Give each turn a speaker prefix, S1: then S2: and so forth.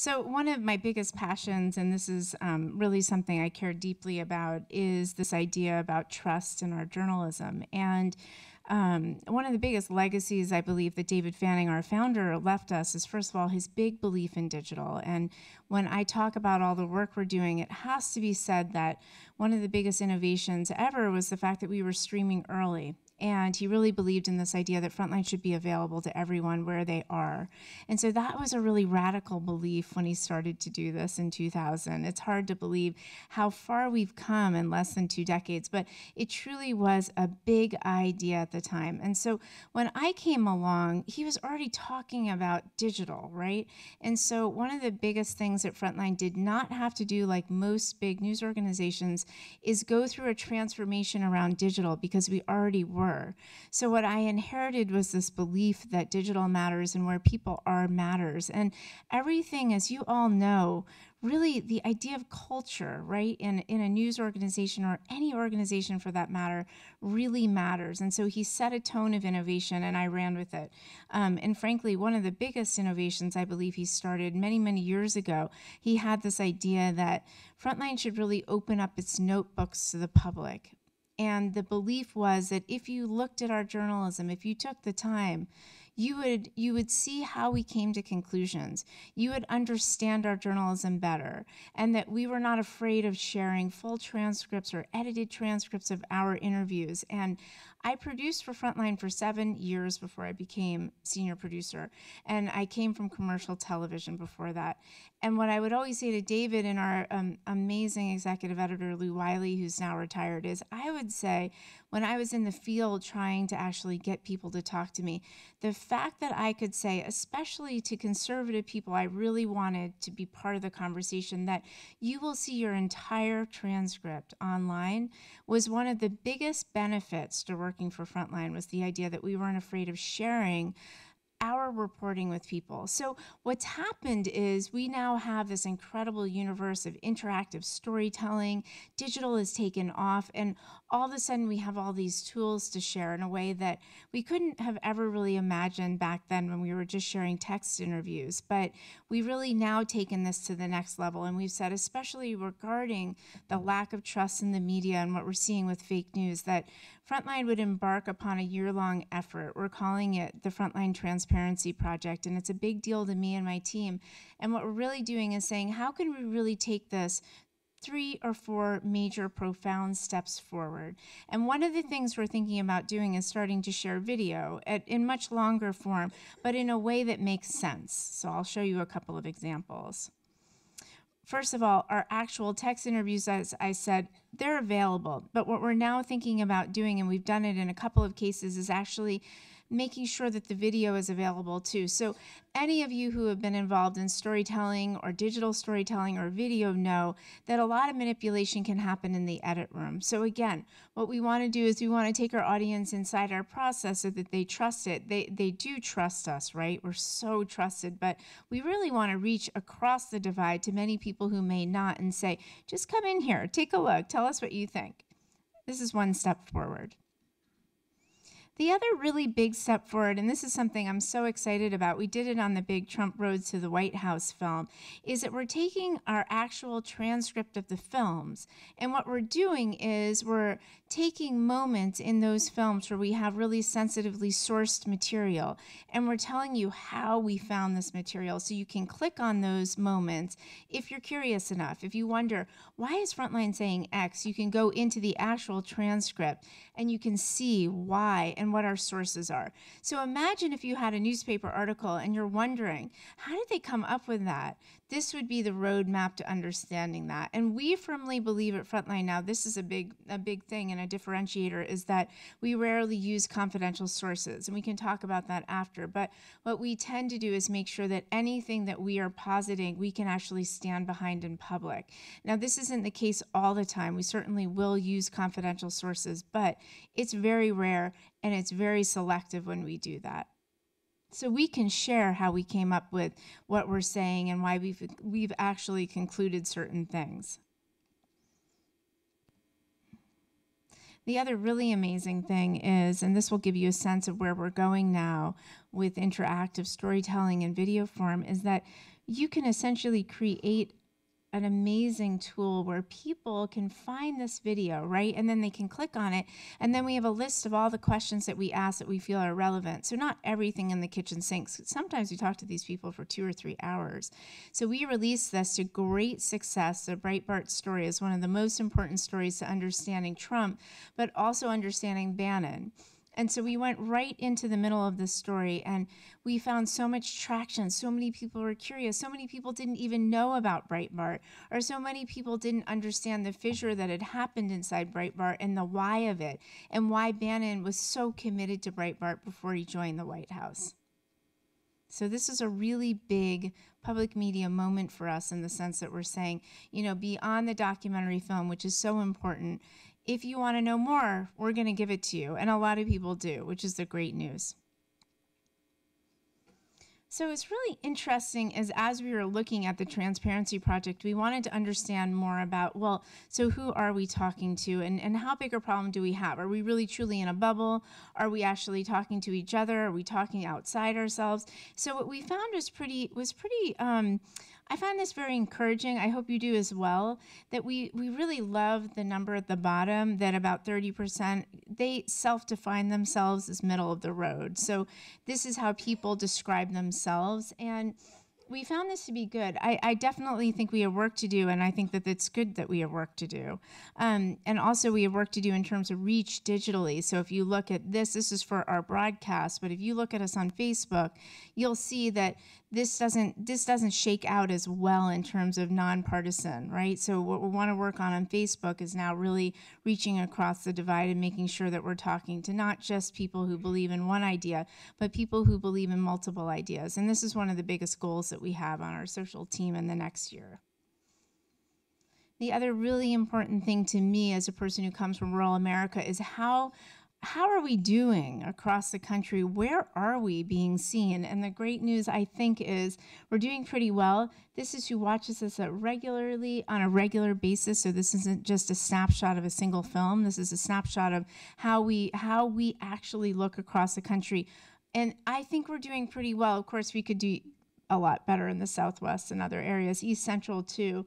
S1: So one of my biggest passions, and this is really something I care deeply about, is this idea about trust in our journalism. And one of the biggest legacies I believe that David Fanning, our founder, left us is, first of all, his big belief in digital. And when I talk about all the work we're doing, it has to be said that one of the biggest innovations ever was the fact that we were streaming early. And he really believed in this idea that Frontline should be available to everyone where they are. And so that was a really radical belief when he started to do this in 2000. It's hard to believe how far we've come in less than 2 decades, but it truly was a big idea at the time. And so when I came along, he was already talking about digital, right? And so one of the biggest things that Frontline did not have to do, like most big news organizations, is go through a transformation around digital, because we already were. So what I inherited was this belief that digital matters and where people are matters. And everything, as you all know, really the idea of culture, right, in a news organization or any organization for that matter, really matters. And so he set a tone of innovation, and I ran with it. And frankly, one of the biggest innovations I believe he started many, many years ago, he had this idea that Frontline should really open up its notebooks to the public. And the belief was that if you looked at our journalism, if you took the time, you would see how we came to conclusions. You would understand our journalism better, and that we were not afraid of sharing full transcripts or edited transcripts of our interviews. And I produced for Frontline for 7 years before I became senior producer, and I came from commercial television before that. And what I would always say to David and our amazing executive editor, Lou Wiley, who's now retired, is I would say, when I was in the field trying to actually get people to talk to me, the fact that I could say, especially to conservative people, I really wanted to be part of the conversation, that you will see your entire transcript online, was one of the biggest benefits to working for Frontline, was the idea that we weren't afraid of sharing our reporting with people. So what's happened is we now have this incredible universe of interactive storytelling. Digital has taken off, and all of a sudden we have all these tools to share in a way that we couldn't have ever really imagined back then when we were just sharing text interviews. But we've really now taken this to the next level, and we've said, especially regarding the lack of trust in the media and what we're seeing with fake news, that Frontline would embark upon a year-long effort. We're calling it the Frontline Transparency Project, and it's a big deal to me and my team. And what we're really doing is saying, how can we really take this 3 or 4 major profound steps forward? And one of the things we're thinking about doing is starting to share video in much longer form, but in a way that makes sense. So I'll show you a couple of examples. First of all, our actual text interviews, as I said, they're available. But what we're now thinking about doing, and we've done it in a couple of cases, is actually making sure that the video is available too. So any of you who have been involved in storytelling or digital storytelling or video know that a lot of manipulation can happen in the edit room. So again, what we want to do is we want to take our audience inside our process so that they trust it. They do trust us, right? We're so trusted, but we really want to reach across the divide to many people who may not, and say, just come in here, take a look, tell us what you think. This is one step forward. The other really big step forward, and this is something I'm so excited about, we did it on the big Trump Road to the White House film, is that we're taking our actual transcript of the films, and what we're doing is we're taking moments in those films where we have really sensitively sourced material, and we're telling you how we found this material, so you can click on those moments if you're curious enough. If you wonder, why is Frontline saying X? You can go into the actual transcript and you can see why and what our sources are. So imagine if you had a newspaper article and you're wondering, how did they come up with that? This would be the roadmap to understanding that. And we firmly believe at Frontline now, this is a big thing and a differentiator, is that we rarely use confidential sources. And we can talk about that after. But what we tend to do is make sure that anything that we are positing, we can actually stand behind in public. Now, this isn't the case all the time. We certainly will use confidential sources, but it's very rare and it's very selective when we do that. So we can share how we came up with what we're saying and why we've actually concluded certain things. The other really amazing thing is, and this will give you a sense of where we're going now with interactive storytelling in video form, is that you can essentially create an amazing tool where people can find this video, right? And then they can click on it. And then we have a list of all the questions that we ask that we feel are relevant. So not everything in the kitchen sinks. Sometimes we talk to these people for 2 or 3 hours. So we released this to great success. The Breitbart story is one of the most important stories to understanding Trump, but also understanding Bannon. And so we went right into the middle of this story, and we found so much traction. So many people were curious. So many people didn't even know about Breitbart, or so many people didn't understand the fissure that had happened inside Breitbart and the why of it, and why Bannon was so committed to Breitbart before he joined the White House. So this is a really big public media moment for us, in the sense that we're saying, you know, beyond the documentary film, which is so important, if you want to know more, we're going to give it to you. And a lot of people do, which is the great news. So it's really interesting, as we were looking at the Transparency Project, we wanted to understand more about, well, so who are we talking to, and how big a problem do we have? Are we really truly in a bubble? Are we actually talking to each other? Are we talking outside ourselves? So what we found was pretty I find this very encouraging. I hope you do as well, that we really love the number at the bottom, that about 30%, they self-define themselves as middle of the road. So this is how people describe themselves, and we found this to be good. I definitely think we have work to do, and I think that it's good that we have work to do. And also we have work to do in terms of reach digitally. So if you look at this is for our broadcast, but if you look at us on Facebook, you'll see that this doesn't shake out as well in terms of nonpartisan, right? So what we want to work on Facebook is now really reaching across the divide and making sure that we're talking to not just people who believe in one idea, but people who believe in multiple ideas. And this is one of the biggest goals that we have on our social team in the next year. The other really important thing to me as a person who comes from rural America is how are we doing across the country? Where are we being seen? And the great news, I think, is we're doing pretty well. This is who watches us regularly, on a regular basis. So this isn't just a snapshot of a single film. This is a snapshot of how we actually look across the country. And I think we're doing pretty well. Of course, we could do a lot better in the Southwest and other areas, East Central too.